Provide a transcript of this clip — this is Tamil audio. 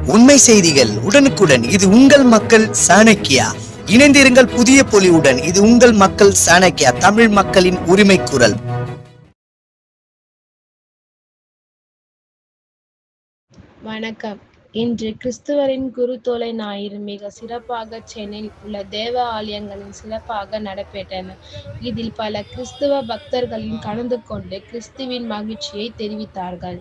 உண்மை செய்திகள் உடனுக்குடன். இது உங்கள் மக்கள் சாணக்கியா. இணைந்திருங்கள் புதிய பொலிவுடன். இது உங்கள் மக்கள் சாணக்கியா, தமிழ் மக்களின் உரிமை குரல். வணக்கம். இன்று கிறிஸ்துவரின் குருத்தோலை ஞாயிறு மிக சிறப்பாக சென்னையில் உள்ள தேவ ஆலயங்களில் சிறப்பாக நடைபெற்றன. இதில் பல கிறிஸ்துவ பக்தர்களின் கலந்து கொண்டு கிறிஸ்துவின் மகிழ்ச்சியை தெரிவித்தார்கள்.